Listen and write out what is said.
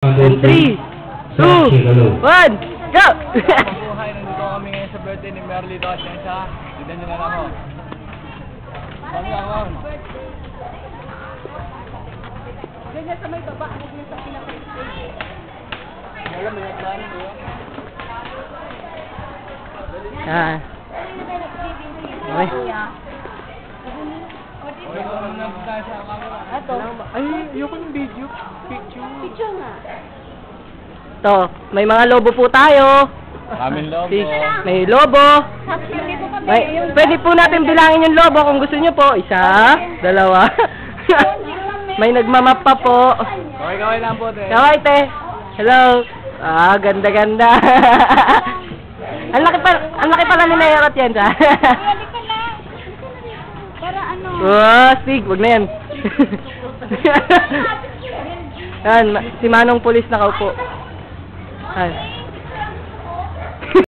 And 3, 2, 1, go! Buhay, nandito kami ngayon sa birthday ni Merly Ross. Yan siya. Tignan nyo na lang ako. Kami ako. Ganyan sa may baba, huwag niyo sa pinaka-stage. Alam mo yung plano mo yun? Ah. Okay. Okay, kung ano tayo sa camera. Ato. Ay, ayoko ng video. Picture. Picture nga. To, may mga lobo po tayo. Aming lobo. May lobo. Hindi po kami. May, pwede po natin bilangin yung lobo kung gusto nyo po. Isa, dalawa. May nagmamap pa po. Okay lang po, te. Kaway, te. Hello. Ah, ganda-ganda. Ang laki pala ni Nairot yan, sa. Balik ka lang. Para ano? Oh, sig, wag na yan. Yan, si Manong Pulis nakaupo. Yan.